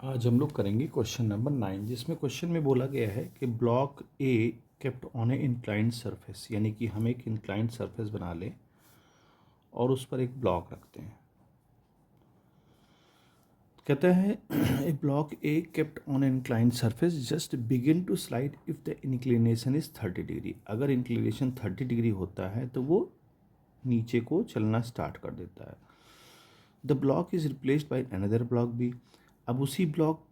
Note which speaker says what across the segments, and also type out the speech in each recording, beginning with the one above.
Speaker 1: आज हम लोग करेंगे क्वेश्चन नंबर 9, जिसमें क्वेश्चन में बोला गया है कि block a kept on A inclined surface, यानी कि हम एक इंक्लाइंड सरफेस बना लें और उस पर एक ब्लॉक रखते हैं। कहते हैं a block a kept on inclined surface just begin to slide if the inclination is 30 degree. अगर इंक्लिनेशन 30 डिग्री होता है तो वो नीचे को चलना स्टार्ट कर देता है। The block is replaced by another block B. अब उसी ब्लॉक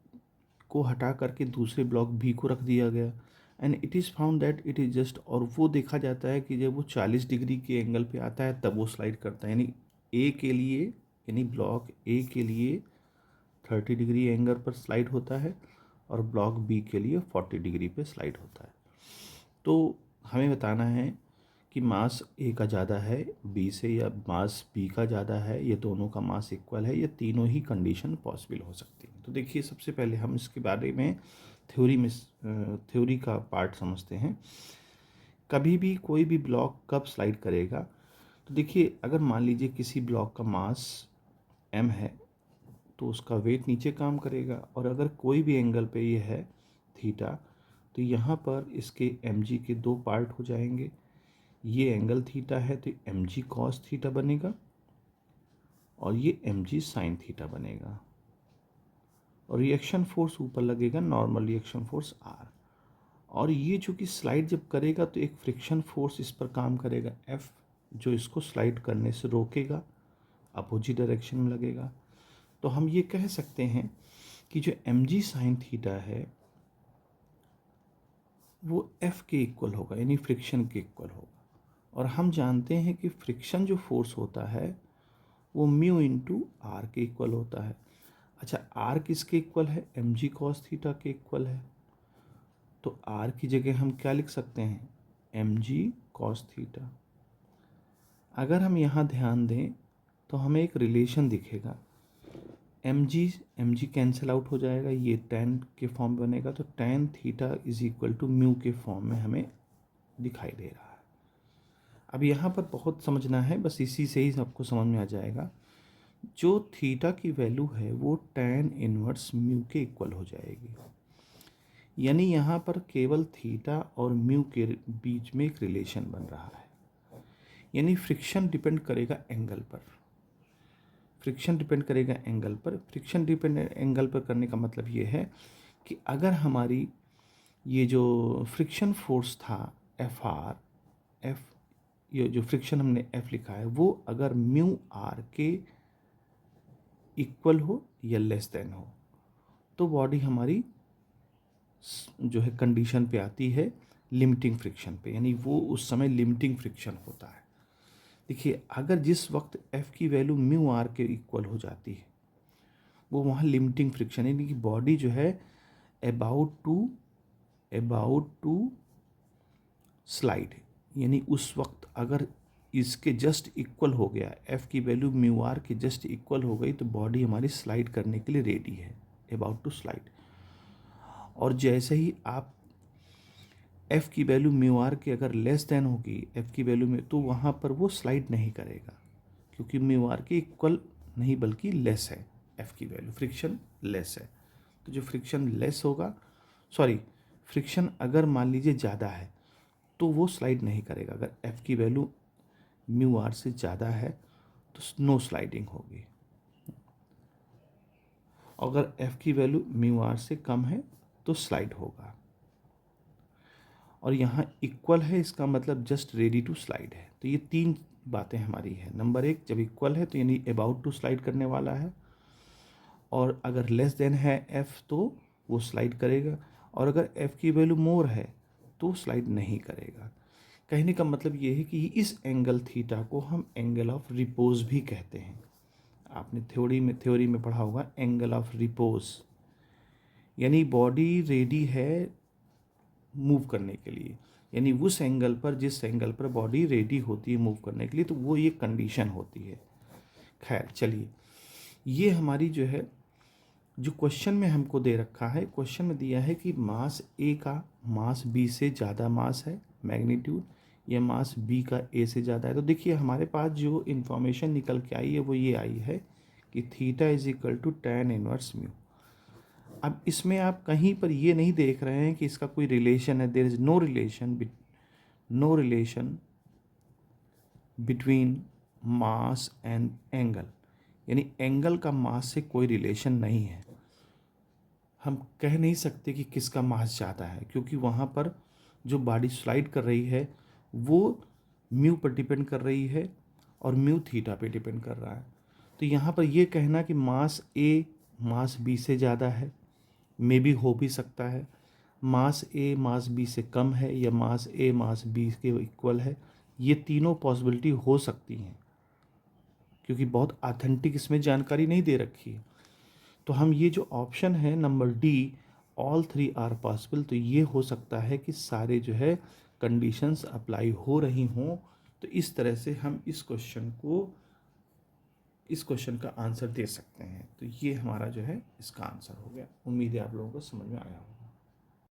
Speaker 1: को हटा करके दूसरे ब्लॉक बी को रख दिया गया and it is found that it is just, और वो देखा जाता है कि जब वो 40 डिग्री के एंगल पे आता है तब वो स्लाइड करता है। यानी ए के लिए, यानी ब्लॉक ए के लिए 30 डिग्री एंगल पर स्लाइड होता है और ब्लॉक बी के लिए 40 डिग्री पे स्लाइड होता है। तो हमें बताना है कि मास ए का ज़्यादा है बी से या मास बी का ज़्यादा है, ये दोनों का मास इक्वल है, ये तीनों ही कंडीशन पॉसिबल हो सकती है। तो देखिए, सबसे पहले हम इसके बारे में थ्योरी का पार्ट समझते हैं। कभी भी कोई भी ब्लॉक कब स्लाइड करेगा, तो देखिए, अगर मान लीजिए किसी ब्लॉक का मास m है तो उसका वेट नीचे काम करेगा, और अगर कोई भी एंगल पे ये है थीटा, तो यहाँ पर इसके mg के दो पार्ट हो जाएंगे। ये एंगल थीटा है तो mg cos थीटा बनेगा और ये mg sin थीटा बनेगा, और रिएक्शन फोर्स ऊपर लगेगा, नॉर्मल रिएक्शन फोर्स r। और ये जो कि स्लाइड जब करेगा तो एक फ्रिक्शन फोर्स इस पर काम करेगा F, जो इसको स्लाइड करने से रोकेगा, अपोजिट डायरेक्शन में लगेगा। तो हम ये कह सकते हैं कि जो mg sin थीटा है वो F के इक्वल होगा, यानी फ्रिक्शन के इक्वल होगा। और हम जानते हैं कि फ्रिक्शन जो फोर्स होता है वो म्यू इंटू आर के इक्वल होता है। अच्छा, आर किसके इक्वल है? mg cos थीटा के इक्वल है। तो आर की जगह हम क्या लिख सकते हैं? mg cos theta. अगर हम यहाँ ध्यान दें तो हमें एक रिलेशन दिखेगा, mg कैंसिल आउट हो जाएगा, ये tan के फॉर्म बनेगा, तो tan theta is equal to mu के फॉर्म में हमें दिखाई दे रहा है। अब यहाँ पर बहुत समझना है, बस इसी से ही सबको समझ में आ जाएगा। जो थीटा की वैल्यू है वो tan इनवर्स म्यू के इक्वल हो जाएगी, यानी यहाँ पर केवल थीटा और म्यू के बीच में एक रिलेशन बन रहा है। यानी फ्रिक्शन डिपेंड करेगा एंगल पर, फ्रिक्शन डिपेंड करेगा एंगल पर। फ्रिक्शन डिपेंड एंगल पर करने का मतलब ये है कि अगर हमारी ये जो फ्रिक्शन फोर्स था F, ये जो फ्रिक्शन हमने F लिखा है वो अगर म्यू आर के इक्वल हो या लेस देन हो तो बॉडी हमारी जो है कंडीशन पे आती है लिमिटिंग फ्रिक्शन पे, यानी वो उस समय लिमिटिंग फ्रिक्शन होता है। देखिए, अगर जिस वक्त F की वैल्यू म्यू आर के इक्वल हो जाती है वो वहाँ लिमिटिंग फ्रिक्शन, यानी कि बॉडी जो है अबाउट टू स्लाइड, यानी उस वक्त अगर इसके जस्ट इक्वल हो गया, F की वैल्यू म्यू आर के जस्ट इक्वल हो गई, तो बॉडी हमारी स्लाइड करने के लिए रेडी है, अबाउट टू स्लाइड। और जैसे ही आप F की वैल्यू म्यू आर के अगर लेस देन होगी F की वैल्यू में, तो वहाँ पर वो स्लाइड नहीं करेगा, क्योंकि म्यू आर के इक्वल नहीं बल्कि लेस है F की वैल्यू, फ्रिक्शन लेस है। तो जो फ्रिक्शन लेस होगा, फ्रिक्शन अगर मान लीजिए ज़्यादा है तो वो स्लाइड नहीं करेगा। अगर F की वैल्यू म्यू आर से ज़्यादा है तो नो स्लाइडिंग होगी, अगर F की वैल्यू म्यू आर से कम है तो स्लाइड होगा। और यहाँ इक्वल है, इसका मतलब जस्ट रेडी टू स्लाइड है। तो ये तीन बातें हमारी है। नंबर एक, जब इक्वल है तो यानी अबाउट टू स्लाइड करने वाला है, और अगर लेस देन है F तो वो स्लाइड करेगा, और अगर F की वैल्यू मोर है तो स्लाइड नहीं करेगा। कहने का मतलब ये है कि इस एंगल थीटा को हम एंगल ऑफ रिपोज भी कहते हैं। आपने थ्योरी में पढ़ा होगा एंगल ऑफ रिपोज, यानी बॉडी रेडी है मूव करने के लिए, यानी उस एंगल पर जिस एंगल पर बॉडी रेडी होती है मूव करने के लिए, तो वो ये कंडीशन होती है। खैर चलिए, ये हमारी जो है जो क्वेश्चन में हमको दे रखा है, क्वेश्चन में दिया है कि मास ए का मास बी से ज़्यादा मास है मैग्नीट्यूड, या मास बी का ए से ज़्यादा है। तो देखिए, हमारे पास जो इन्फॉर्मेशन निकल के आई है वो ये आई है कि theta is equal to tan inverse mu. अब इसमें आप कहीं पर ये नहीं देख रहे हैं कि इसका कोई रिलेशन है, there is no relation between mass and angle, यानी एंगल का मास से कोई रिलेशन नहीं है। हम कह नहीं सकते कि किसका मास ज़्यादा है, क्योंकि वहाँ पर जो बॉडी स्लाइड कर रही है वो म्यू पर डिपेंड कर रही है और म्यू थीटा पे डिपेंड कर रहा है। तो यहाँ पर ये कहना कि मास ए मास बी से ज़्यादा है, मे भी हो भी सकता है, मास ए मास बी से कम है, या मास ए मास बी के इक्वल है, ये तीनों पॉसिबिलिटी हो सकती हैं, क्योंकि बहुत ऑथेंटिक इसमें जानकारी नहीं दे रखी है। तो हम ये जो ऑप्शन है number D, all three are possible, तो ये हो सकता है कि सारे जो है कंडीशंस अप्लाई हो रही हों। तो इस तरह से हम इस क्वेश्चन का आंसर दे सकते हैं। तो ये हमारा जो है इसका आंसर हो गया। उम्मीद है आप लोगों को समझ में आया होगा।